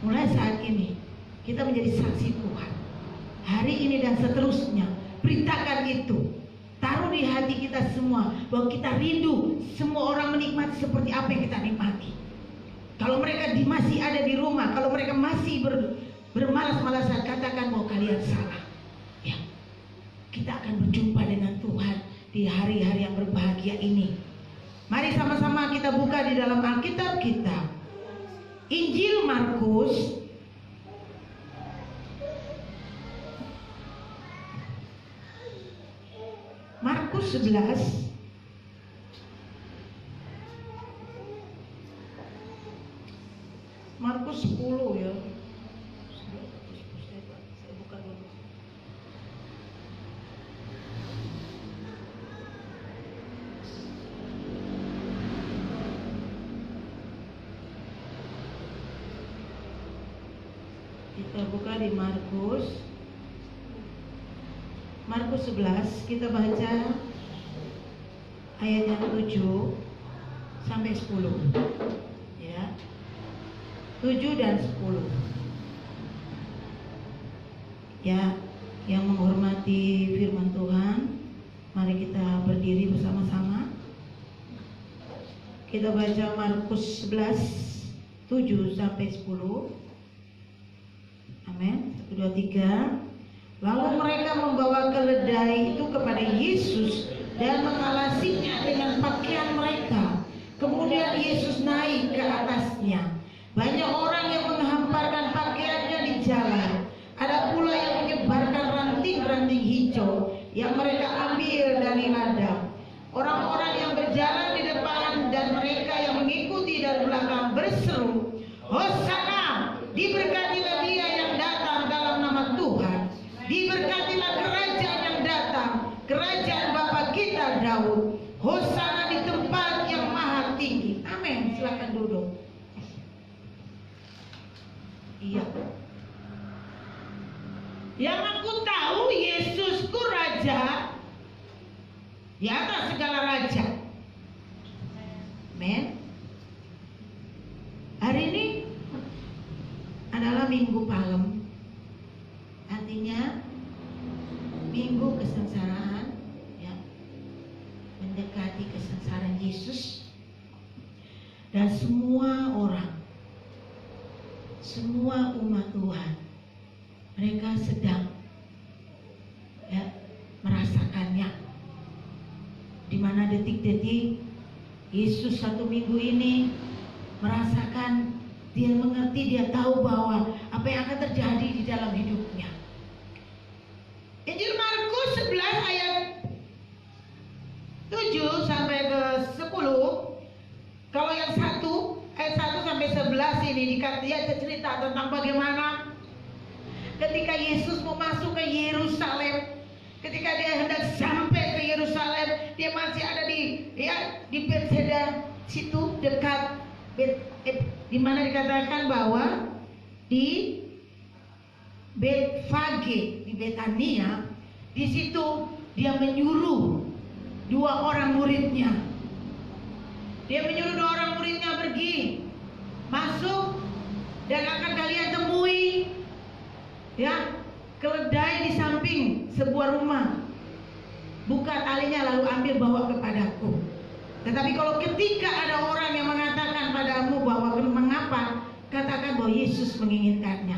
mulai saat ini kita menjadi saksi Tuhan. Hari ini dan seterusnya, beritakan itu. Taruh di hati kita semua bahwa kita rindu semua orang menikmati seperti apa yang kita nikmati. Kalau mereka masih ada di rumah, kalau mereka masih bermalas-malasan, katakan bahwa kalian salah. Ya, kita akan berjumpa dengan Tuhan di hari-hari yang berbahagia ini. Mari sama-sama kita buka di dalam Alkitab kita, Injil Markus Markus 11 Markus 10 ya. Saya buka dulu. Kita buka di Markus 11, kita baca ayat yang 7 sampai 10 ya, 7 dan 10 ya. Yang menghormati firman Tuhan, mari kita berdiri bersama-sama. Kita baca Markus 11 7 sampai 10. Amin. 1, 2, 3. Lalu mereka membawa keledai itu kepada Yesus dan mengalasinya dengan pakaian mereka. Kemudian Yesus naik ke atasnya. Banyak orang yang menghamparkan pakaiannya di jalan. Ada pula yang menyebarkan ranting-ranting hijau yang mereka ambil dari ladang. Orang-orang yang berjalan di depan dan mereka yang mengikuti dari belakang berseru, "Hosana, diberkatilah dia yang datang dalam nama Tuhan. Diberkatilah kerajaan yang datang, kerajaan Bapa kita Daud. Hosana di tempat yang maha tinggi." Amin. Silakan duduk. Iya. Yang aku tahu, Yesusku raja di atas segala raja. Amin. Hari ini adalah Minggu Palem. Artinya minggu kesengsaraan ya, mendekati kesengsaraan Yesus. Dan semua orang, semua umat Tuhan, mereka sedang ya, merasakannya. Di mana detik-detik Yesus 1 minggu ini merasakan, dia mengerti, dia tahu bahwa apa yang akan terjadi di dalam hidupnya. Injil Markus 11 ayat 7 sampai ke 10. Kalau yang ayat 1 sampai 11 ini dia cerita tentang bagaimana ketika Yesus mau masuk ke Yerusalem. Ketika dia hendak sampai ke Yerusalem, dia masih ada di Bethsaida, situ dekat di mana dikatakan bahwa di Betfage, di Betania, di situ dia menyuruh 2 orang muridnya. Dia menyuruh 2 orang muridnya pergi, masuk, dan akan kalian temui ya keledai di samping sebuah rumah. Buka talinya lalu ambil bawa kepadaku. Tetapi kalau ketika ada orang yang mengatakan padamu bahwa mengapa, katakan bahwa Yesus menginginkannya.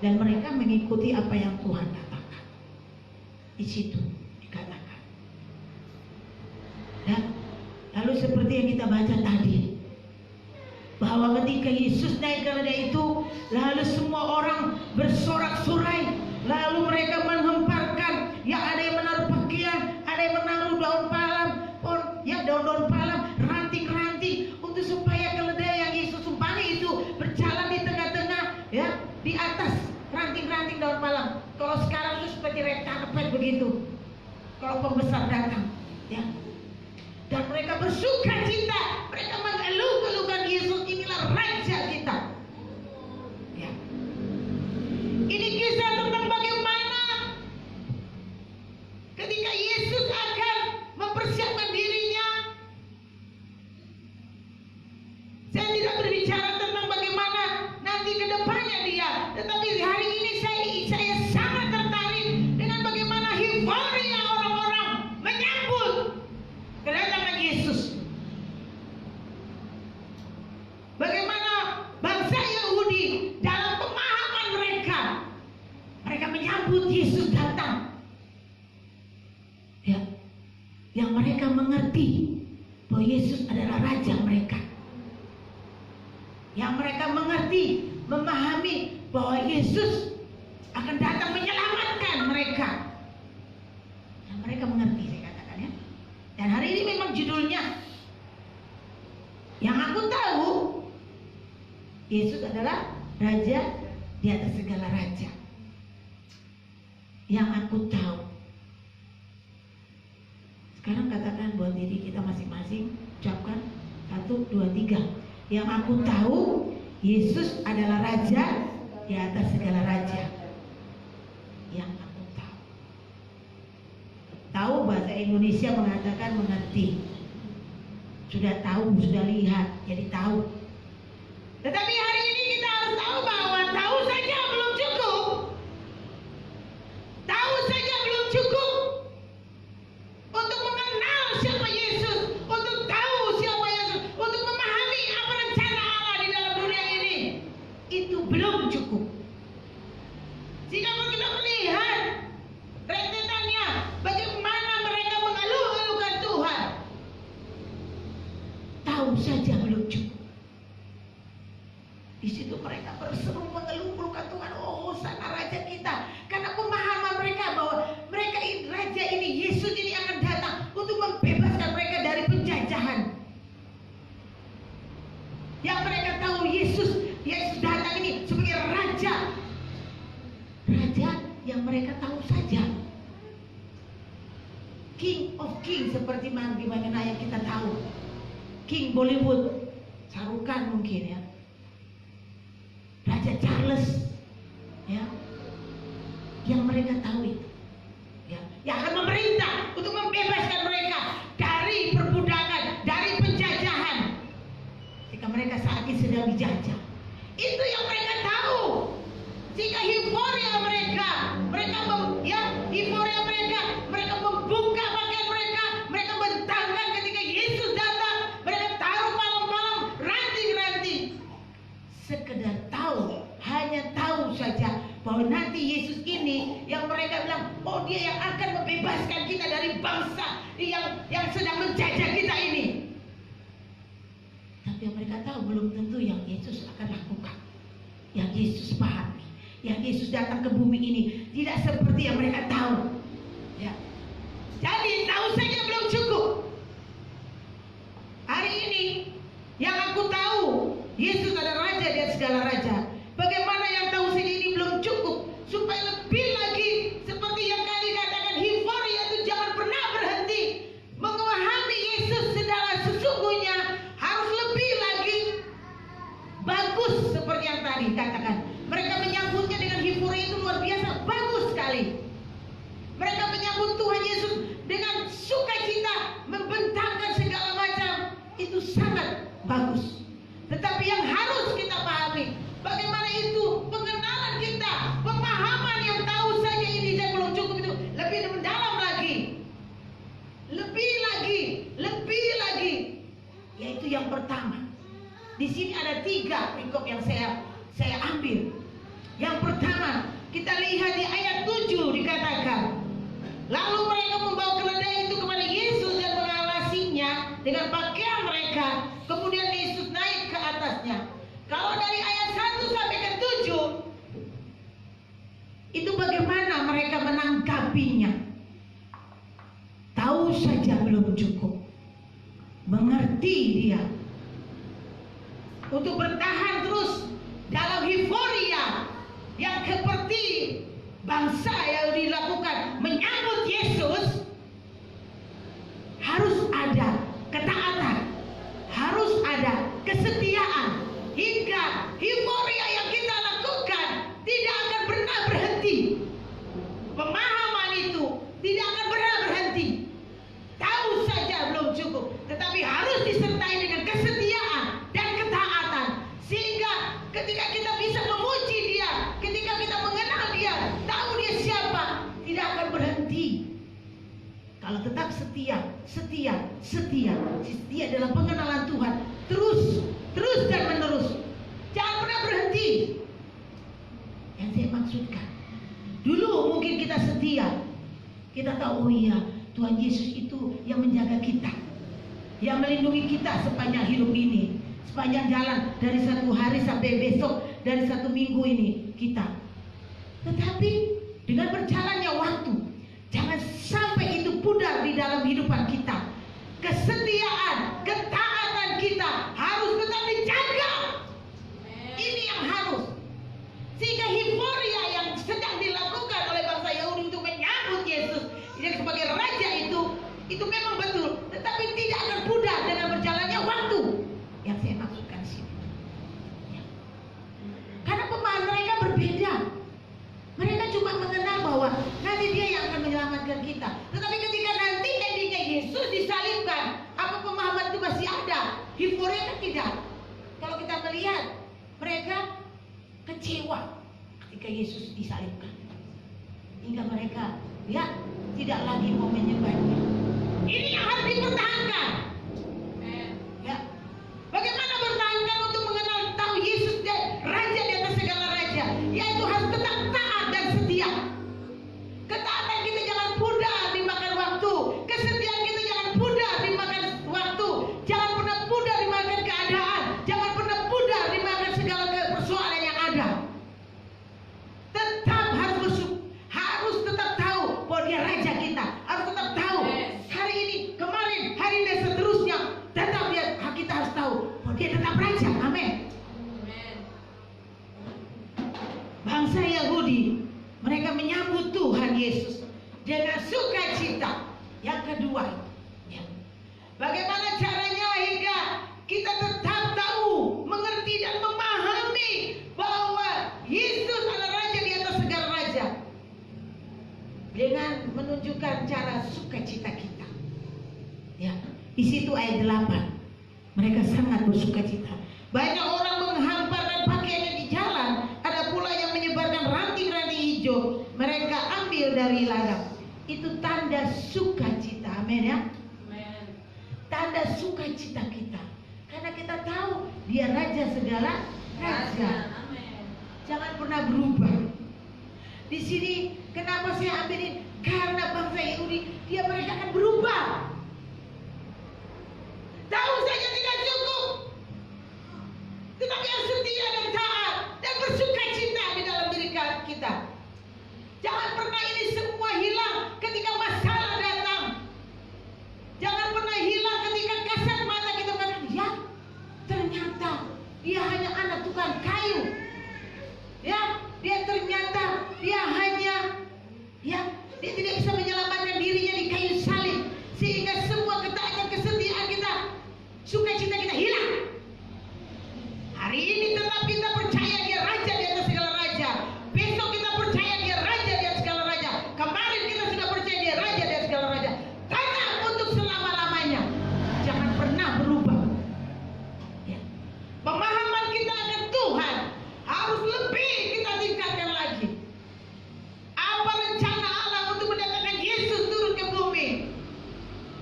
Dan mereka mengikuti apa yang Tuhan katakan. Di situ dikatakan. Dan lalu seperti yang kita baca tadi, bahwa ketika Yesus naik keledai itu, lalu semua orang bersorak-sorai, lalu mereka menghemparkan, ya ada yang menaruh pakaian, ada yang menaruh daun palem, ya daun-daun palem, ranting-ranting, untuk supaya keledai yang Yesus tumpangi itu berjalan di tengah-tengah, ya di atas ranting-ranting daun palem. Kalau sekarang itu seperti red carpet begitu. Kalau pembesar datang, ya. Dan mereka bersuka cita, mereka mengeluh-elukan Yesus, inilah raja kita. Ya. Ini kisah tentang bagaimana ketika Yesus akan mempersiapkan dirinya. Saya tidak berbicara tentang bagaimana nanti ke depannya mengerti bahwa Yesus adalah Raja mereka. Yang mereka mengerti, memahami bahwa Yesus akan datang menyelamatkan mereka. Yang mereka mengerti, saya katakan ya. Dan hari ini memang judulnya, yang aku tahu Yesus adalah Raja di atas segala raja. Yang aku tahu. Sekarang katakan buat diri kita masing-masing, ucapkan 1, 2, 3. Yang aku tahu Yesus adalah Raja di atas segala raja. Yang aku tahu. Tahu bahasa Indonesia mengatakan mengerti. Sudah tahu, sudah lihat, jadi tahu. Tetapi hari ini kita harus tahu bahwa tahu saja belum cukup. Tahu saja belum cukup untuk mengenal siapa Yesus, untuk tahu siapa Yesus, untuk memahami apa rencana Allah di dalam dunia ini. Itu belum cukup. Jika kita melihat rentetannya, bagaimana mereka mengeluh-elukan Tuhan, tahu saja belum cukup. Di situ mereka berseru mengeluh-elukan Tuhan, oh sana Raja kita, karena pemahaman mereka bahwa mereka ini, Raja ini, Yesus ini akan datang untuk membebaskan mereka dari penjajahan. Yang mereka tahu Yesus datang ini sebagai Raja, Raja yang mereka tahu saja, King of King, seperti bagaimana yang kita tahu, King Bollywood, Sarukan mungkin ya, Raja Charles, ya, yang mereka tahu itu, ya, yang akan memerintah untuk membebaskan mereka dari perbudakan, dari penjajahan, ketika mereka saat ini sedang dijajah. Itu yang mereka tahu. Jika euforia mereka membuka pakaian mereka bentangkan ketika Yesus datang, mereka taruh malam-malam ranting-ranting. Sekedar tahu, hanya tahu saja bahwa nanti Yesus ini yang mereka bilang, oh dia yang akan membebaskan kita dari bangsa yang sedang menjajah kita ini. Tapi yang mereka tahu belum tentu yang Yesus akan lakukan, yang Yesus pahami, yang Yesus datang ke bumi ini tidak seperti yang mereka tahu. Ya. Jadi tahu saja belum cukup. Hari ini yang aku tahu Yesus adalah Raja di atas segala raja. Bagaimana yang tahu saja ini belum cukup, supaya lebih lagi seperti yang kali katakan, euforia itu jangan pernah berhenti. Memahami Yesus sedalam sesungguhnya harus lebih lagi bagus, seperti yang tadi katakan. Mereka menyambutnya dengan euforia itu luar biasa, bagus sekali. Mereka menyambut Tuhan Yesus dengan sukacita, membentangkan segala macam, itu sangat bagus. Tetapi yang harus kita pahami, bagaimana itu pengenalan kita, pemahaman yang tahu saja ini saya belum cukup, itu lebih mendalam lagi, lebih lagi. Yaitu yang pertama. Di sini ada 3 perikop yang saya ambil. Yang pertama, kita lihat di ayat 7 dikatakan, lalu mereka membawa keledai itu kepada Yesus dan mengalasinya dengan pakaian mereka. Kemudian Yesus naik ke atasnya. Kalau dari ayat 1 sampai ke 7, itu bagaimana mereka menanggapinya. Tahu saja belum cukup. Mengerti dia. Untuk bertahan terus dalam euforia yang seperti bangsa yang dilakukan menyambut Yesus, harus ada ketaatan, harus ada kesetiaan, hingga euforia yang kita lakukan tidak akan pernah berhenti. Pemahaman itu tidak akan pernah berhenti. Tahu saja belum cukup, tetapi harus disertai dengan kesetiaan dan ketaatan, sehingga ketika kita bisa memuji dia, ketika kita mengenal dia, tahu dia siapa, tidak akan berhenti. Kalau tetap setia dalam pengenalan Tuhan, terus dan menerus, jangan pernah berhenti. Yang saya maksudkan, dulu mungkin kita setia, kita tahu, oh iya Tuhan Yesus itu yang menjaga kita, yang melindungi kita sepanjang hidup ini, sepanjang jalan dari satu hari sampai besok, dari satu minggu ini kita. Tetapi dengan berjalannya waktu, jangan sampai itu pudar di dalam kehidupan kita. Kesetiaan, ketaatan kita harus tetap dijaga. Ini yang harus. Sehingga euforia yang sedang dilakukan oleh bangsa Yahudi untuk menyambut Yesus yang sebagai raja itu memang betul, tetapi tidak akan pudar dengan berjalannya waktu. Yang saya maksudkan sini. Ya. Karena pemahaman mereka berbeda. Mereka cuma mengenal bahwa nanti dia yang akan menyelamatkan kita. Tetapi ketika nanti endingnya Yesus disalibkan, apa pemahaman itu masih ada? Euforia kan tidak. Kalau kita melihat, mereka kecewa ketika Yesus disalibkan. Hingga mereka tidak lagi mau menyembahnya. Ini yang harus dipertahankan. Ya. Bagaimana bertahankan untuk mengenal tahu Yesus dan Raja di atas segala raja? Yaitu harus tetap taat dan setia. Ketaatan kita jangan pudar dimakan waktu. Kesetiaan kita jangan pudar dimakan waktu. Jangan pernah pudar dimakan keadaan. Jangan pernah pudar dimakan segala persoalan yang ada. Tetap harus tetap tahu bahwa dia raja kita. Harus tetap tahu hari ini, kemarin, hari ini dan seterusnya. Tetap kita harus tahu bahwa dia tetap raja. Amin. Bangsa Yahudi, mereka menyambut Tuhan Yesus dengan sukacita. Yang kedua, bagaimana caranya hingga kita tetap tahu, mengerti dan memahami bahwa Yesus adalah raja di atas segala raja, dengan menunjukkan cara sukacita kita. Ya, di situ ayat 8. Mereka sangat bersukacita. Banyak orang menghamparkan pakaiannya di jalan, ada pula yang menyebarkan ranting-ranting hijau. Mereka ambil dari ladang. Itu tanda sukacita. Amin ya. Amen. Tanda sukacita kita. Karena kita tahu dia raja segala raja. Amen. Jangan pernah berubah. Di sini kenapa saya ambilin? Karena bangsa Yahudi mereka akan berubah. Tahu saja tidak cukup, tetapi harus setia dan taat dan bersukacita di dalam diri kita. Jangan pernah ini semua hilang ketika masalah datang. Jangan pernah hilang ketika kasat mata kita mengatakan, ya ternyata dia hanya anak tukang kayu. Ya, dia ternyata dia hanya dia tidak bisa menyelamatkan dirinya di kayu salib, sehingga semua ketaatan kesetiaan kita, sukacita kita hilang. Hari ini tetap kita percaya dia raja di atas segala raja. Besok kita percaya dia raja di atas segala raja. Kemarin kita sudah percaya dia raja di atas segala raja. Tetap untuk selama-lamanya. Jangan pernah berubah. Ya. Pemahaman kita akan Tuhan harus lebih kita tingkatkan lagi. Apa rencana Allah untuk mendatangkan Yesus turun ke bumi?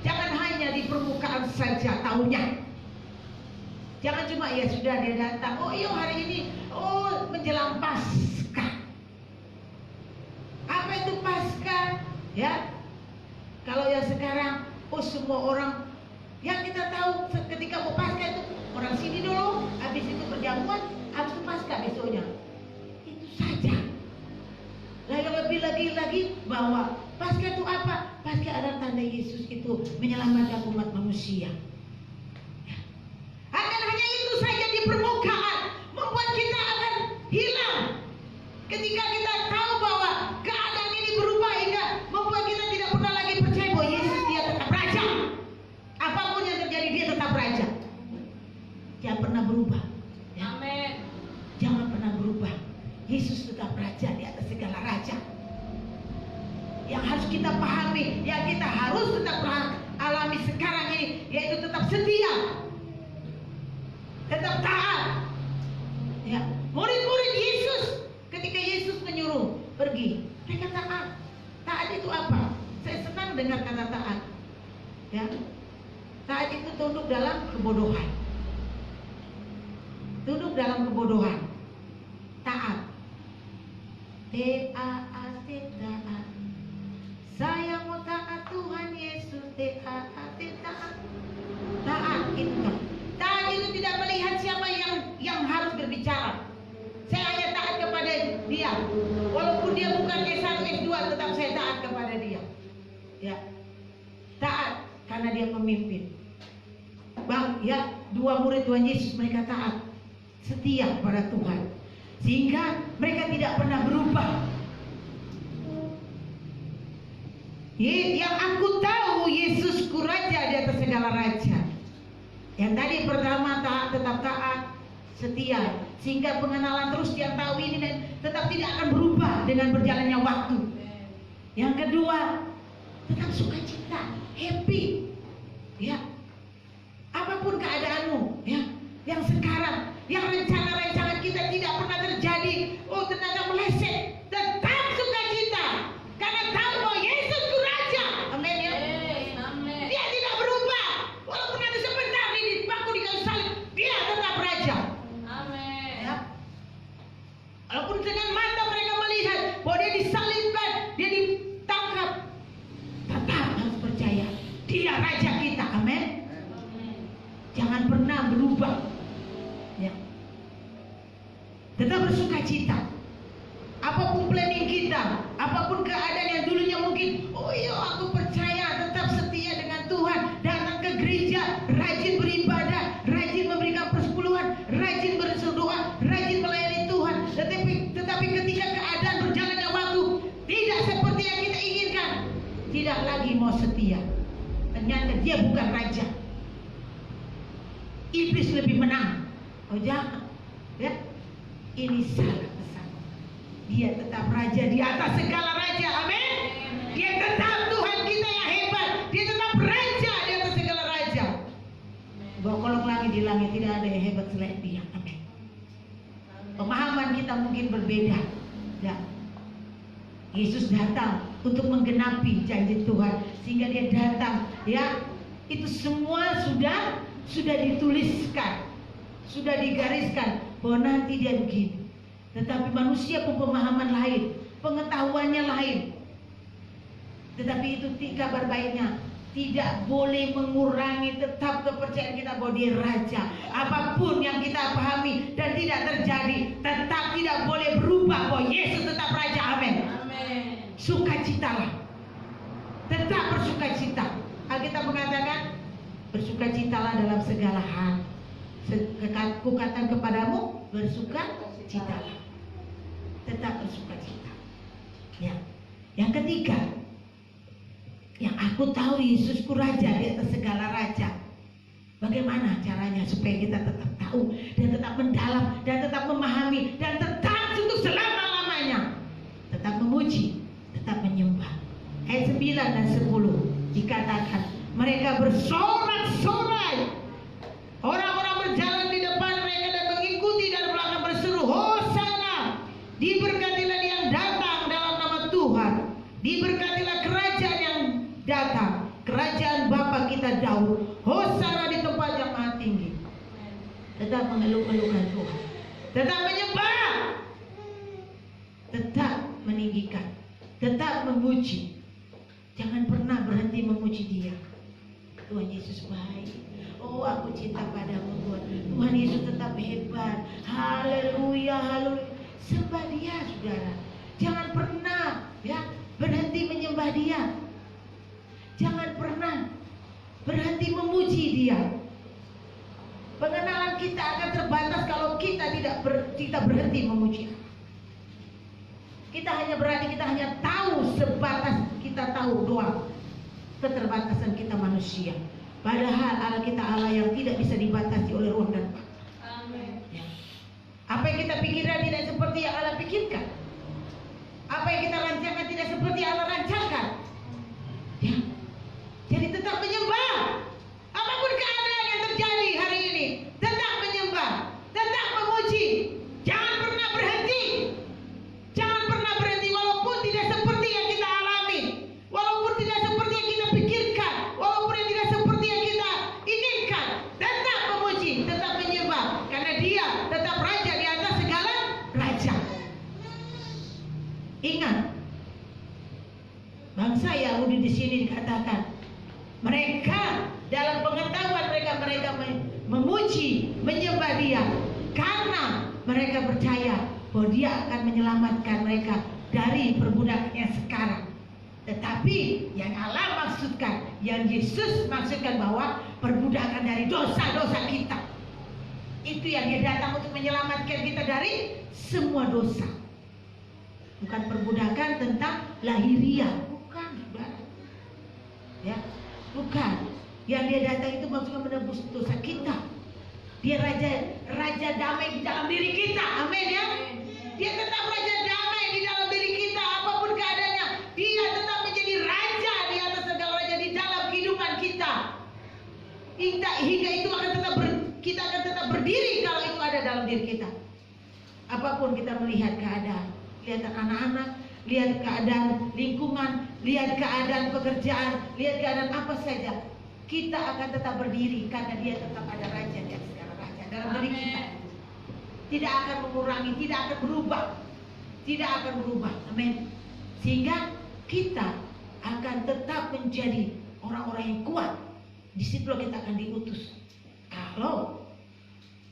Jangan hanya di permukaan saja tahunya. Jangan cuma ya sudah dia datang. Oh iya hari ini. Oh menjelang Paskah. Apa itu Paskah? Ya. Kalau yang sekarang, oh semua orang yang kita tahu ketika mau Paskah itu orang sini dulu, habis itu perjamuan, habis itu Paskah besoknya. Itu saja. Lalu lebih lagi bahwa Paskah itu apa? Paskah adalah tanda Yesus itu menyelamatkan umat manusia. Akan hanya itu saja di permukaan membuat kita akan hilang. Ketika kita tahu bahwa keadaan ini berubah hingga membuat kita tidak pernah lagi percaya bahwa Yesus dia tetap raja. Apapun yang terjadi dia tetap raja. Jangan pernah berubah. Ya. Amin. Jangan pernah berubah. Yesus tetap raja di atas segala raja. Yang harus kita pahami, yang kita harus tetap alami sekarang ini, yaitu tetap setia, tetap taat. Ya, murid-murid Yesus ketika Yesus menyuruh pergi, mereka taat. Taat itu apa? Saya senang dengar kata taat. Ya, taat itu tunduk dalam kebodohan. Tunduk dalam kebodohan. Taat. T-A-A-T, taat. Saya mau taat Tuhan Yesus, taat, taat. itu kan. Taat itu tidak melihat siapa yang harus berbicara. Saya hanya taat kepada dia. Walaupun dia bukan S1, S2, tetap saya taat kepada dia. Ya. Taat karena dia pemimpin. Bang, ya, 2 murid Tuhan Yesus mereka taat, setia pada Tuhan, sehingga mereka tidak pernah berubah. Yang aku tahu, Yesusku raja di atas segala raja. Yang tadi pertama taat, tetap taat, setia, sehingga pengenalan terus dia tahu ini dan tetap tidak akan berubah dengan berjalannya waktu. Yang kedua, tetap sukacita, happy, ya. Apapun keadaanmu, ya, yang sekarang, yang rencana-rencana kita tidak pernah terjadi, oh ternyata meleset, tetap sukacita, karena tahu bahwa Yesus itu Raja, amin ya. Dia tidak berubah, walaupun ada sebentar di bangku di kayu salib, dia tetap Raja, amin. Ya. Walaupun dengan mata mereka melihat bahwa dia disalibkan, dia ditangkap, tetap harus percaya, dia Raja kita, amin. Jangan pernah berubah, ya. Tetap bersukacita. Apapun planning kita, apapun keadaan yang dulunya mungkin, oh iya aku percaya, tetap setia dengan Tuhan, datang ke gereja, rajin beribadah, rajin memberikan persepuluhan, rajin berdoa, rajin melayani Tuhan. Tetapi ketika keadaan berjalannya waktu tidak seperti yang kita inginkan, tidak lagi mau setia. Ternyata dia bukan raja. Iblis lebih menang. Oh jangan, ya. Ini salah besar. Dia tetap raja di atas segala raja, amin. Dia tetap Tuhan kita yang hebat. Dia tetap raja di atas segala raja. Bahwa kolong langit di langit tidak ada yang hebat selain dia, amin. Pemahaman kita mungkin berbeda, ya. Yesus datang untuk menggenapi janji Tuhan, sehingga dia datang, ya. Itu semua sudah dituliskan, sudah digariskan bahwa nanti dia begini. Tetapi manusia pun pemahaman lain, pengetahuannya lain. Tetapi itu kabar baiknya tidak boleh mengurangi tetap kepercayaan kita bahwa dia Raja. Apapun yang kita pahami dan tidak terjadi, tetap tidak boleh berubah bahwa Yesus tetap Raja, amin. Sukacitalah, tetap bersukacita. Alkitab mengatakan, bersukacitalah dalam segala hal. Kukatakan kepadamu, bersukacitalah. Tetap bersukacita. Ya. Yang ketiga, yang aku tahu Yesusku Raja di atas segala raja. Bagaimana caranya supaya kita tetap tahu dan tetap mendalam dan tetap memahami dan tetap untuk selama-lamanya tetap memuji, tetap menyembah. Ayat 9 dan 10 dikatakan, mereka bersorak-sorai. Orang-orang berjalan di depan mereka dan mengikuti dari belakang berseru, Hosana, diberkatilah yang datang dalam nama Tuhan, diberkatilah kerajaan yang datang, kerajaan Bapa kita Daud, Hosana di tempat yang maha tinggi. Tetap mengeluh-elukan Tuhan, tetap menyembah, tetap meninggikan, tetap memuji. Jangan pernah berhenti memuji Dia. Tuhan Yesus baik. Oh, aku cinta padamu Tuhan. Tuhan Yesus tetap hebat. Haleluya, haleluya. Sembah Dia, saudara. Jangan pernah, ya, berhenti menyembah Dia. Jangan pernah berhenti memuji Dia. Pengenalan kita akan terbatas kalau kita tidak berhenti memuji. Kita hanya tahu sebatas kita tahu doang keterbatasan kita manusia. Padahal Allah kita Allah yang tidak bisa dibatasi oleh roh dan waktu. Amin. Ya. Apa yang kita pikirkan tidak seperti yang Allah pikirkan. Apa yang kita rancangkan tidak seperti yang Allah rancangkan. Ya. Jadi tetap menyembah. Apapun keadaan yang terjadi hari ini, tetap menyembah, tetap memuji. Jangan pernah berhenti. Jangan pernah berhenti walaupun tidak seperti yang kita alami, walaupun tidak seperti yang kita pikirkan, walaupun tidak seperti yang kita inginkan. Tetap memuji, tetap menyembah, karena Dia tetap Raja di atas segala raja. Ingat, bangsa Yahudi di sini dikatakan mereka dalam pengetahuan mereka mereka percaya bahwa Dia akan menyelamatkan mereka dari perbudakan yang sekarang. Tetapi yang Allah maksudkan, yang Yesus maksudkan bahwa perbudakan dari dosa-dosa kita. Itu yang Dia datang untuk menyelamatkan kita dari semua dosa. Bukan perbudakan tentang lahiriah, bukan, ya, bukan. Yang Dia datang itu maksudnya menebus dosa kita. Dia raja damai di dalam diri kita, amin ya. Dia tetap raja damai di dalam diri kita, apapun keadaannya. Dia tetap menjadi raja di atas segala raja di dalam kehidupan kita. Hingga itu akan kita akan tetap berdiri kalau itu ada dalam diri kita. Apapun kita melihat keadaan, lihat anak-anak, lihat keadaan lingkungan, lihat keadaan pekerjaan, lihat keadaan apa saja, kita akan tetap berdiri karena Dia tetap ada raja di atas segala raja dalam diri kita. Tidak akan mengurangi, tidak akan berubah, tidak akan berubah, amin. Sehingga kita akan tetap menjadi orang-orang yang kuat. Di situ kita akan diutus. Kalau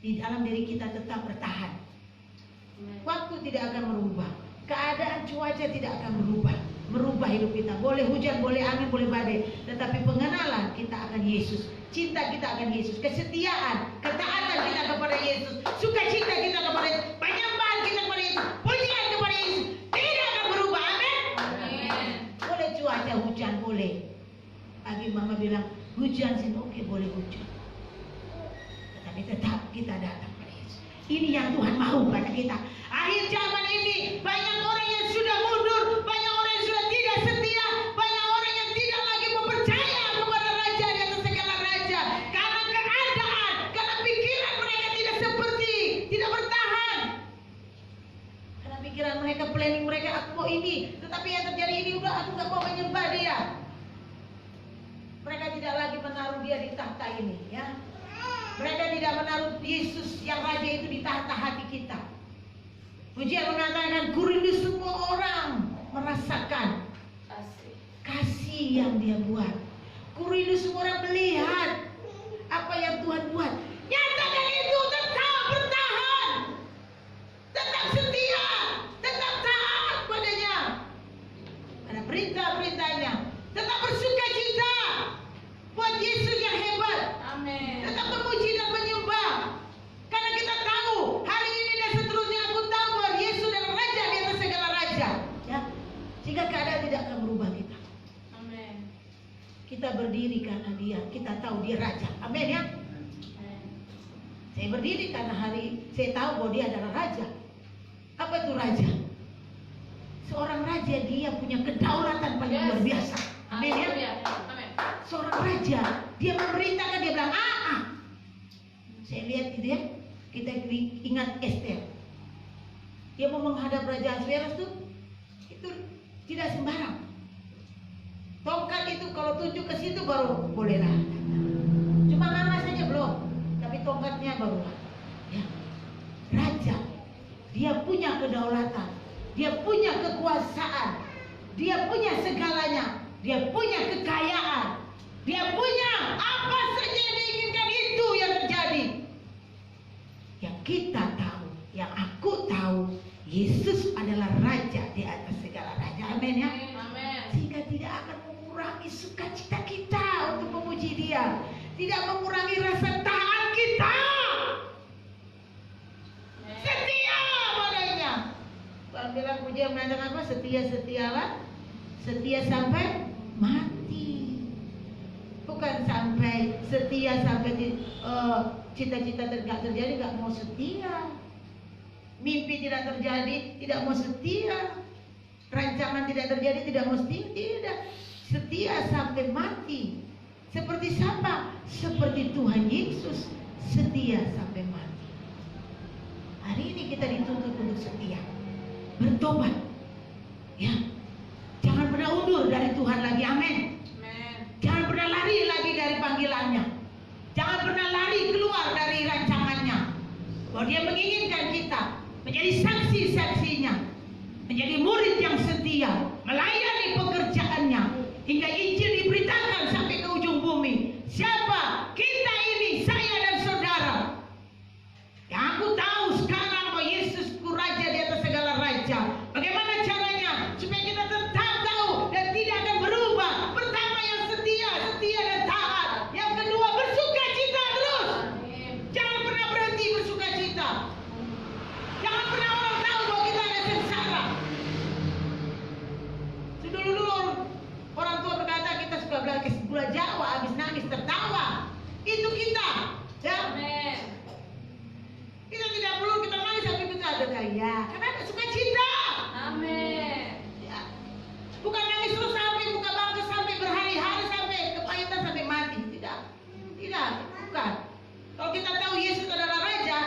di dalam diri kita tetap bertahan, waktu tidak akan merubah, keadaan cuaca tidak akan merubah hidup kita. Boleh hujan, boleh angin, boleh badai, tetapi pengenalan kita akan Yesus, cinta kita akan Yesus, kesetiaan, ketaatan kita kepada Yesus, sukacita kita kepada Yesus, penyembahan kita kepada Yesus, pujian kepada Yesus tidak akan berubah, amin. Boleh cuaca hujan, boleh. Pagi mama bilang hujan sih, oke, boleh hujan, tetapi tetap kita datang pada Yesus. Ini yang Tuhan mau pada kita. Akhir zaman ini banyak orang yang sudah mundur, banyak orang yang sudah tidak setia, banyak orang yang tidak lagi mempercaya kepada Raja di atas segala raja, karena keadaan, karena pikiran mereka tidak bertahan, karena pikiran mereka, planning mereka, aku mau ini, tetapi yang terjadi ini udah, aku gak mau menyembah Dia. Mereka tidak lagi menaruh Dia di tahta ini, ya. Mereka tidak menaruh Yesus yang Raja itu di tahta hati kita. Pujian mengatakan, kurindu semua orang merasakan kasih yang Dia buat. Kurindu semua orang melihat apa yang Tuhan buat. Nyatakan itu, tetap bertahan, tetap setia, tetap taat padanya, pada perintah-perintahnya, tetap bersuka cita buat Yesus yang hebat. Amin. Tetap memuji dan menyembah, karena kita tahu hari ini dan seterusnya aku tahu bahwa Yesus adalah Raja di atas segala raja, ya. Sehingga keadaan tidak akan merubah kita. Amin. Kita berdiri karena Dia, kita tahu Dia Raja, amin ya. Amin. Saya berdiri karena saya tahu bahwa Dia adalah Raja. Apa itu Raja? Seorang raja, dia punya kedaulatan paling luar biasa, amin ya. Seorang raja, dia memerintahkan, dia bilang Saya lihat gitu ya, kita ingat Esther. Dia mau menghadap Raja Ahasuerus itu tidak sembarang. Tongkat itu kalau tunjuk ke situ baru bolehlah. Cuma nama saja belum, tapi tongkatnya barulah. Ya. Raja, dia punya kedaulatan, dia punya kekuasaan, dia punya segalanya, dia punya kekayaan, dia punya apa saja yang diinginkan, itu yang terjadi. Yang kita tahu, yang aku tahu, Yesus adalah Raja di atas segala raja, amin ya. Amin. Sehingga tidak akan mengurangi sukacita kita untuk memuji Dia, tidak mengurangi rasa taat kita. Setia padanya. Tuhan bilang, pujian mengatakan apa? Setialah, setia sampai mati. Bukan sampai setia sampai cita-cita tidak terjadi nggak mau setia, mimpi tidak terjadi tidak mau setia, rancangan tidak terjadi tidak mau setia, tidak, setia sampai mati. Seperti siapa? Seperti Tuhan Yesus, setia sampai mati. Hari ini kita dituntut untuk setia, bertobat, ya. Jangan pernah undur dari Tuhan lagi, amin. Jangan pernah lari lagi dari panggilannya. Jangan pernah lari keluar dari rancangannya. Bahwa Dia menginginkan kita menjadi saksi-saksinya, menjadi murid yang setia, melayani pekerjaannya, hingga Injil diberitakan sampai ke ujung bumi. Siapa? Kita ini, saya dan saudara. Yang aku tahu sekarang bahwa Yesus sukacita. Amin. Ya. Bukan nangis terus sampai buka bangku sampai berhari-hari sampai kepahitan sampai mati. Tidak, bukan. Kalau kita tahu Yesus adalah Raja,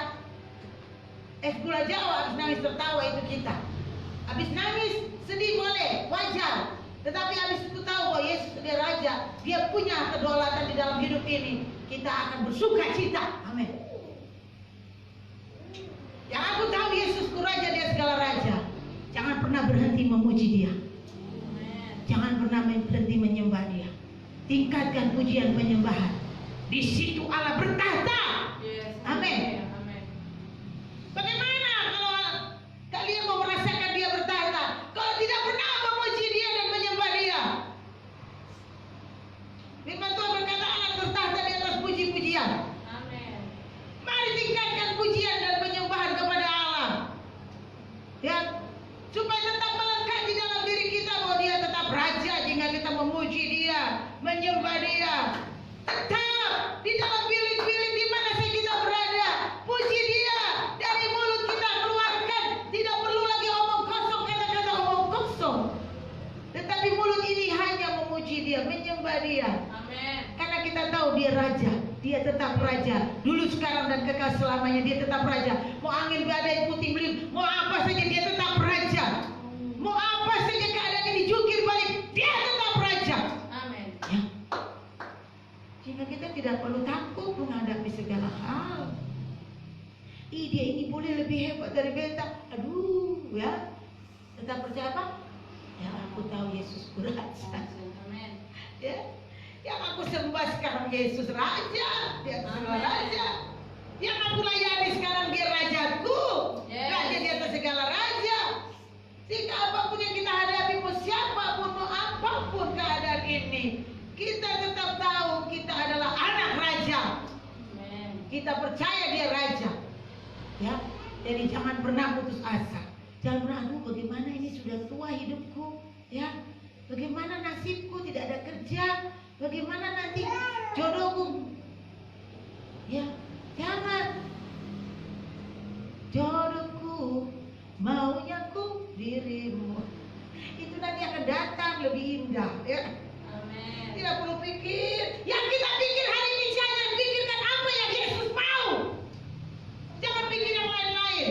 gula Jawa habis nangis tertawa itu kita. Habis nangis sedih boleh, wajar. Tetapi habis itu tahu bahwa Yesus dia Raja, dia punya kedaulatan di dalam hidup ini, kita akan bersuka cita. Amin. Yang aku tahu Yesusku Raja, dia segala Raja. Jangan pernah berhenti memuji dia. Jangan pernah berhenti menyembah dia. Tingkatkan pujian penyembahan. Di situ Allah bertahta. Amin. Bagaimana kalau kalian mau merasakan dia bertahta kalau tidak pernah memuji dia dan menyembah dia? Firman Tuhan berkata Allah bertahta di atas puji-pujian. Amin. Mari tingkatkan pujian dan penyembahan kepada Allah. Ya, supaya tetap melekat di dalam diri kita bahwa dia tetap Raja jika kita memuji dia, menyembah dia. Tetap di dalam bilik-bilik di mana saja kita berada, puji dia. Dari mulut kita keluarkan, tidak perlu lagi omong kosong, kata-kata omong kosong. Tetapi mulut ini hanya memuji dia, menyembah dia. Amin. Karena kita tahu dia Raja, dia tetap Raja. Dulu, sekarang, dan kekal selamanya dia tetap Raja. Mau angin badai puting beliung, mau apa saja dia tetap Raja. Mau apa saja keadaan ini jungkir balik, dia tetap Raja. Amin. Ya. Sehingga kita tidak perlu takut menghadapi segala hal. Dia ini boleh lebih hebat dari beta. Aduh, ya. Tetap percaya apa? Ya, aku tahu Yesus Raja. Amin. Ya. Yang aku sembah sekarang Yesus Raja, dia segala Raja. Yang aku layani sekarang dia Rajaku, Raja di atas segala Raja. Sehingga apapun yang kita hadapi, mau siapapun, mau apapun keadaan ini, kita tetap tahu kita adalah anak Raja. Kita percaya dia Raja. Ya, jadi jangan pernah putus asa. Jangan pernah, aduh bagaimana ini sudah tua hidupku, ya. Bagaimana nasibku tidak ada kerja, bagaimana nanti jodohku. Ya, jangan. Jodohku, maunya ku dirimu. Itu nanti akan datang lebih indah, ya. Amin. Tidak perlu pikir. Yang kita pikir hari ini, jangan pikirkan apa yang Yesus mau. Jangan pikir yang lain-lain.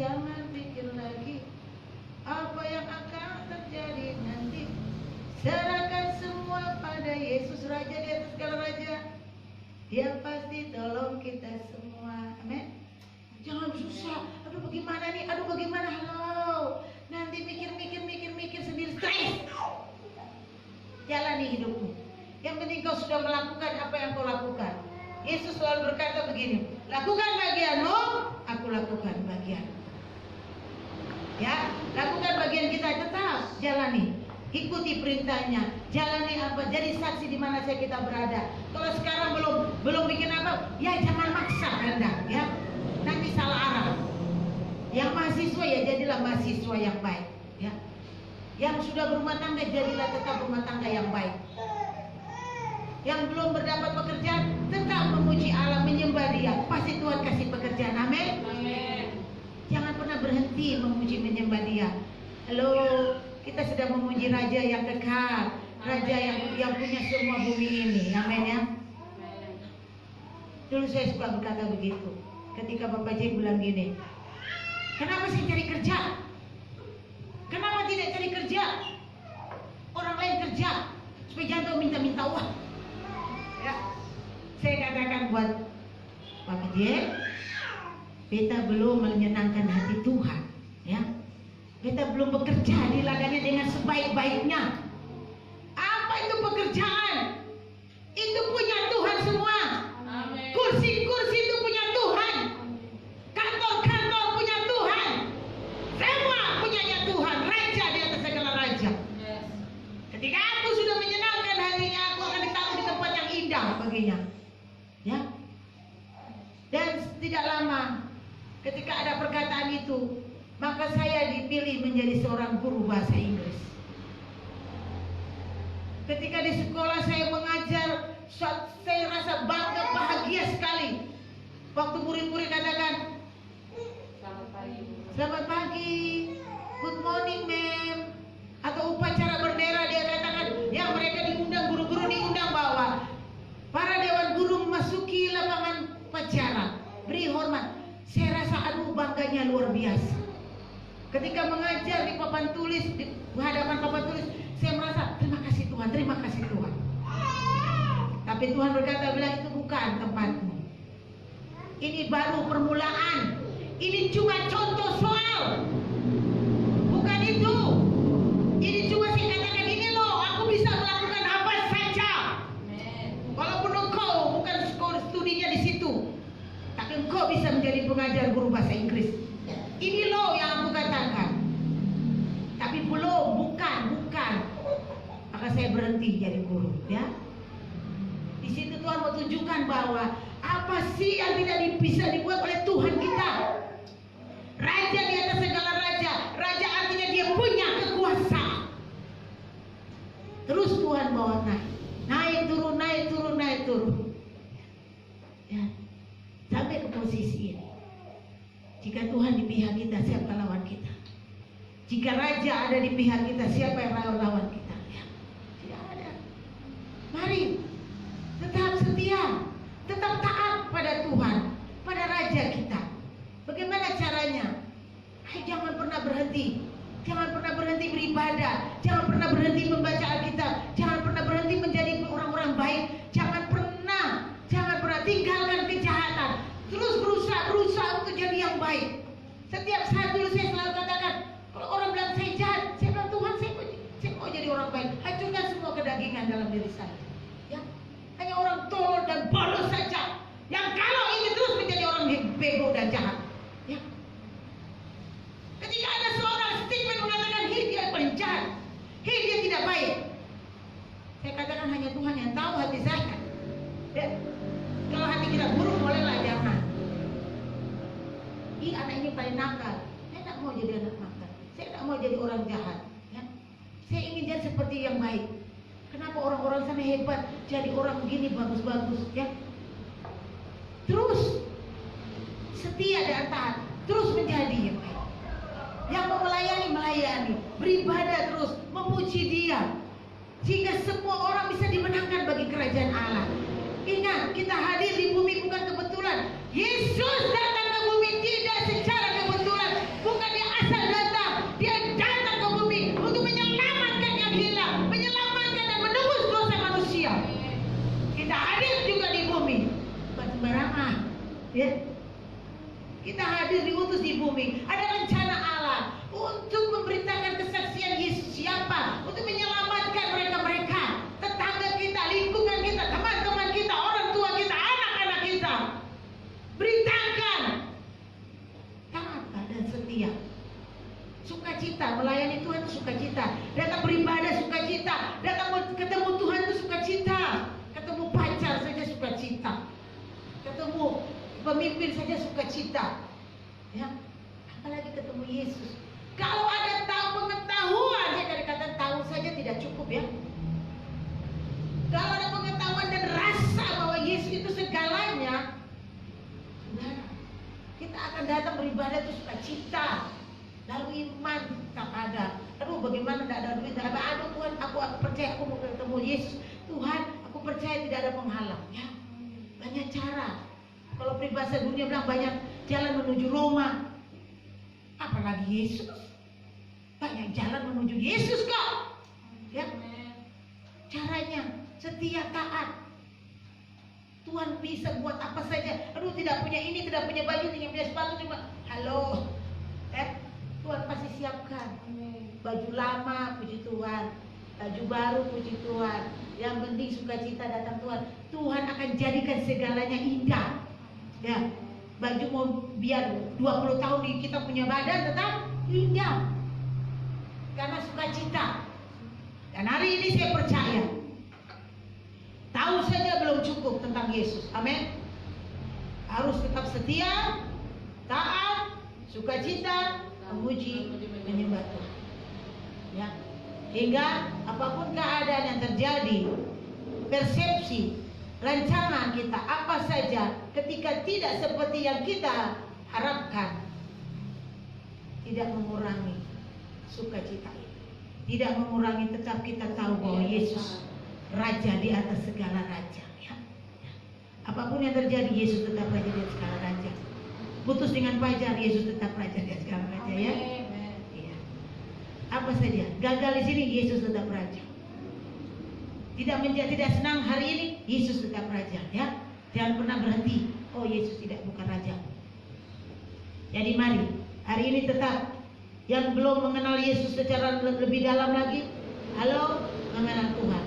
Jangan pikir lagi apa yang akan terjadi nanti. Serahkan semua pada Yesus Raja di atas segala Raja. Dia pasti tolong kita semua. Amin. Jangan susah. Aduh bagaimana nih? Aduh bagaimana? Halo. Nanti mikir sendiri, stres. Jalani hidupmu. Yang penting kau sudah melakukan apa yang kau lakukan. Yesus selalu berkata begini, lakukan bagianmu, aku lakukan bagian. Ya, lakukan bagian kita, tetap jalani. Ikuti perintahnya, jalani apa, jadi saksi di mana saja kita berada. Kalau sekarang belum bikin apa, ya jangan maksa kehendak, ya. Nanti salah arah. Yang mahasiswa ya jadilah mahasiswa yang baik, ya. Yang sudah berumah tangga jadilah tetap rumah tangga yang baik. Yang belum mendapat pekerjaan tetap memuji Allah, menyembah dia. Pasti Tuhan kasih pekerjaan. Amin. Amin. Jangan pernah berhenti memuji menyembah dia. Halo, kita sedang memuji Raja yang kekal, Raja yang punya semua bumi ini. Amin ya. Dulu saya suka berkata begitu. Ketika Bapak J bilang gini, kenapa sih cari kerja? Kenapa tidak cari kerja? Orang lain kerja supaya jangan minta-minta uang. Ya, saya katakan buat Bapak J, beta belum menyenangkan hati Tuhan, ya. Beta belum bekerja di ladangnya dengan sebaik-baiknya. Apa itu pekerjaan? Itu punya Tuhan semua. Amin. Kursi-kursi itu punya Tuhan. Kantor-kantor punya Tuhan. Semua punyanya Tuhan. Raja di atas segala raja. Yes. Ketika aku sudah menyenangkan hatinya, aku akan ditaruh di tempat yang indah baginya. Ya. Dan tidak lama ketika ada perkataan itu, maka saya dipilih menjadi seorang guru bahasa Inggris. Ketika di sekolah saya mengajar, saya rasa bangga, bahagia sekali. Waktu murid-murid katakan, selamat pagi, good morning ma'am. Atau upacara bendera dia katakan, ya mereka diundang, guru-guru diundang bawa. Para dewan guru memasuki lapangan upacara, beri hormat. Saya rasa aduh bangganya luar biasa. Ketika mengajar di papan tulis, di hadapan papan tulis, saya merasa terima kasih Tuhan, terima kasih Tuhan. Tapi Tuhan berkata, bilang itu bukan tempatmu. Ini baru permulaan. Ini cuma contoh soal. Bukan itu. Ini cuma saya katakan ini loh, aku bisa melakukan apa saja. Walaupun engkau bukan studinya di situ, tapi engkau bisa menjadi pengajar guru bahasa Inggris. Ini loh yang aku katakan. Tapi belum, bukan. Maka saya berhenti jadi guru, ya. Di situ Tuhan mau tunjukkan bahwa apa sih yang tidak bisa dibuat oleh Tuhan kita. Raja di atas segala raja. Raja artinya dia punya kekuasaan. Terus Tuhan bawa naik turun. Ya, sampai ke posisi ini. Jika Tuhan di pihak kita, siapa lawan kita? Jika raja ada di pihak kita, siapa yang lawan kita? Ya, tidak ada. Mari tetap setia, tetap taat pada Tuhan, pada raja kita. Bagaimana caranya? Jangan pernah berhenti. Jangan pernah berhenti beribadah. Jangan pernah berhenti membaca Alkitab. Jangan pernah berhenti menjadi orang-orang baik. Jangan pernah tinggalkan kejahatan. Terus berusaha untuk jadi yang baik. Setiap saat dulu saya selalu katakan, kalau orang bilang saya jahat, saya bilang Tuhan, saya mau jadi orang baik. Hancurkan semua kedagingan dalam diri saya. Ya, hanya orang tolol dan bodoh saja yang kalau ini terus menjadi orang bego dan jahat. Ya. Ketika ada seorang statement mengatakan dia paling jahat, dia tidak baik, saya katakan hanya Tuhan yang tahu hati saya. Ya. Kalau hati kita buruk, bolehlah jangan. Anak ini paling nakal. Saya tidak mau jadi anak nakal. Saya tidak mau jadi orang jahat. Ya. Saya ingin jadi seperti yang baik. Kenapa orang-orang sana hebat, jadi orang begini bagus-bagus, ya? Terus setia dan taat, terus menjadi yang baik. Yang mau melayani, beribadah terus, memuji Dia, sehingga semua orang bisa dimenangkan bagi kerajaan Allah. Ingat, kita hadir di bumi bukan kebetulan. Yesus datang ke bumi tidak secara kebetulan, bukan dia asal datang. Dia datang ke bumi untuk menyelamatkan yang hilang, menyelamatkan dan menebus dosa manusia. Kita hadir juga di bumi, bukan sembarangan, ya. Kita hadir diutus di bumi. Ada rencana Allah untuk memberitakan kesaksian Yesus siapa, untuk menyelamatkan mereka-mereka, tetangga kita, lingkungan kita, teman-teman kita, orang tua kita, anak-anak kita. Beritakan, taat dan setia. Sukacita, melayani Tuhan itu sukacita. Datang beribadah sukacita. Datang ketemu Tuhan itu sukacita. Ketemu pacar saja sukacita. Ketemu pemimpin saja sukacita. Ya, apalagi ketemu Yesus. Kalau ada pengetahuan, saya dari kata tahu saja tidak cukup, ya. Kalau ada pengetahuan dan rasa bahwa Yesus itu segalanya, saudara, kita akan datang beribadah itu sukacita. Lalu iman tak ada. Aduh, bagaimana tidak ada duit? Aduh Tuhan, aku percaya aku mau ketemu Yesus. Tuhan, aku percaya tidak ada penghalang. Ya, banyak cara. Kalau peribahasa dunia bilang banyak jalan menuju Roma, apalagi Yesus. Banyak jalan menuju Yesus kok. Ya, caranya setia taat. Tuhan bisa buat apa saja. Aduh, tidak punya ini, tidak punya baju, tidak punya sepatu, cuma halo. Tuhan pasti siapkan. Baju lama, puji Tuhan. Baju baru, puji Tuhan. Yang penting sukacita datang Tuhan. Tuhan akan jadikan segalanya indah. Ya, baju mau biar 20 tahun kita punya badan tetap indah. Karena sukacita. Dan hari ini saya percaya, tahu saja belum cukup tentang Yesus. Amin. Harus tetap setia, taat, sukacita, memuji, menyembah Tuhan. Ya. Hingga apapun keadaan yang terjadi, persepsi, rancangan kita apa saja ketika tidak seperti yang kita harapkan, tidak mengurangi sukacita ini. Tidak mengurangi, tetap kita tahu bahwa Yesus Raja di atas segala raja. Ya. Apapun yang terjadi, Yesus tetap Raja di atas segala raja. Putus dengan pacar, Yesus tetap Raja di atas segala raja. Ya. Amen. Iya. Apa saja, gagal di sini, Yesus tetap Raja. Tidak senang hari ini, Yesus tetap Raja. Ya. Jangan pernah berhenti. Oh, Yesus bukan Raja. Jadi mari hari ini tetap yang belum mengenal Yesus secara lebih dalam lagi, halo, mengenal Tuhan.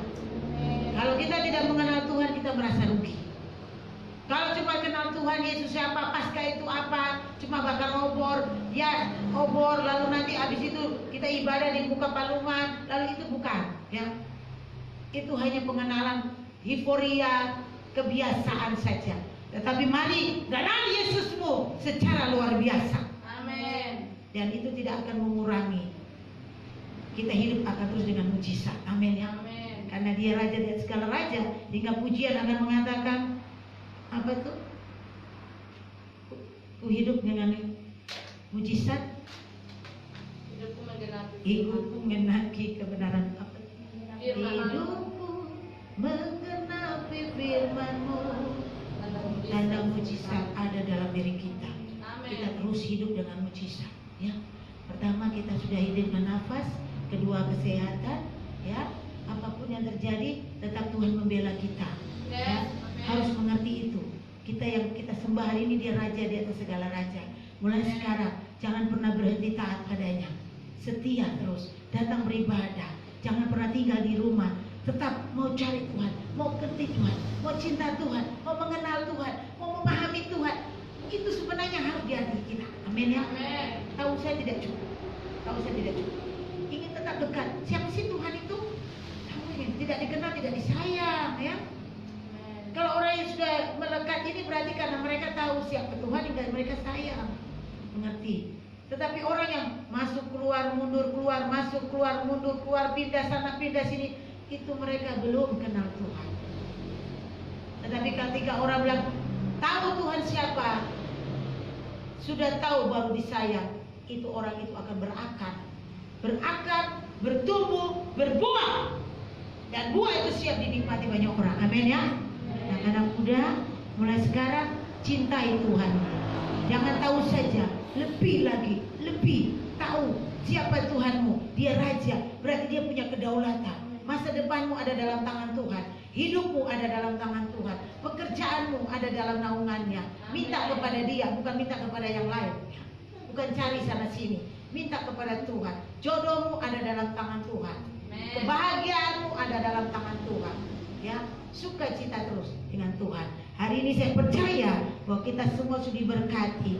Kalau kita tidak mengenal Tuhan, kita merasa rugi. Kalau cuma kenal Tuhan, Yesus siapa, Paskah itu apa, cuma bakar obor, ya obor, lalu nanti habis itu kita ibadah di muka palungan, lalu itu bukan, ya. Itu hanya pengenalan, euforia, kebiasaan saja. Tetapi mari kenal Yesusmu secara luar biasa. Amin. Dan itu tidak akan mengurangi. Kita hidup akan terus dengan mujizat. Amin ya. Amin. Karena Dia Raja di atas segala raja. Hingga pujian akan mengatakan apa itu? Ku hidup dengan mujizat. Hidupku menggenapi. Hidupku mengenaki kebenaran apa? Firman. Hidupku mengenapi firman-Mu. Tanda mujizat ada dalam diri kita. Kita terus hidup dengan mujizat. Ya, pertama kita sudah hidup dengan nafas, kedua kesehatan. Ya, apapun yang terjadi, tetap Tuhan membela kita. Ya, harus mengerti itu. Kita sembah hari ini Dia Raja di atas segala raja. Mulai sekarang jangan pernah berhenti taat padanya. Setia terus, datang beribadah. Jangan pernah tinggal di rumah. Tetap mau cari Tuhan, mau ngerti Tuhan, mau cinta Tuhan, mau mengenal Tuhan, mau memahami Tuhan. Itu sebenarnya harus di hati kita. Amin ya. Amin. Tahu saya tidak cukup. Ingin tetap dekat. Siapa sih Tuhan itu? Tahu ini tidak dikenal, tidak disayang, ya. Kalau orang yang sudah melekat ini berarti karena mereka tahu siapa Tuhan dan mereka sayang, mengerti. Tetapi orang yang masuk keluar mundur keluar, masuk keluar mundur keluar, pindah sana pindah sini, itu mereka belum kenal Tuhan. Tetapi ketika orang bilang tahu Tuhan siapa, sudah tahu baru disayang, itu orang itu akan berakar, bertumbuh, berbuah, dan buah itu siap dinikmati banyak orang. Amin ya. Nah, anak muda, mulai sekarang cintai Tuhan. Jangan tahu saja, lebih lagi, lebih tahu siapa Tuhanmu. Dia Raja, berarti Dia punya kedaulatan. Masa depanmu ada dalam tangan Tuhan. Hidupmu ada dalam tangan Tuhan. Pekerjaanmu ada dalam naungannya. Minta kepada Dia, bukan minta kepada yang lain. Bukan cari sana sini. Minta kepada Tuhan. Jodohmu ada dalam tangan Tuhan. Kebahagiaanmu ada dalam tangan Tuhan. Ya, sukacita terus dengan Tuhan. Hari ini saya percaya bahwa kita semua sudah diberkati.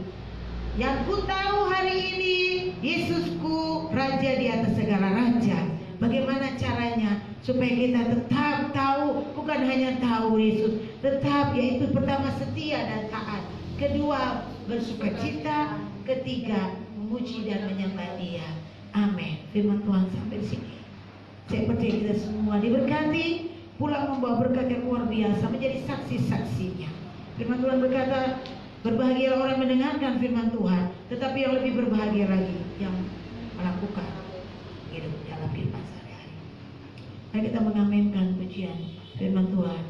Yang ku tahu hari ini, Yesusku Raja di atas segala raja. Bagaimana caranya supaya kita tetap tahu, bukan hanya tahu Yesus, tetap, yaitu pertama setia dan taat, kedua bersukacita, ketiga memuji dan menyembah Dia. Amin. Firman Tuhan sampai di sini. Saya percaya kita semua diberkati, pulang membawa berkat yang luar biasa, menjadi saksi-saksinya. Firman Tuhan berkata, berbahagia orang yang mendengarkan firman Tuhan, tetapi yang lebih berbahagia lagi yang melakukan hidup dalam kehidupan sehari-hari. Mari kita mengaminkan pujian firman Tuhan.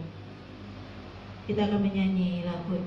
Kita akan menyanyi lagu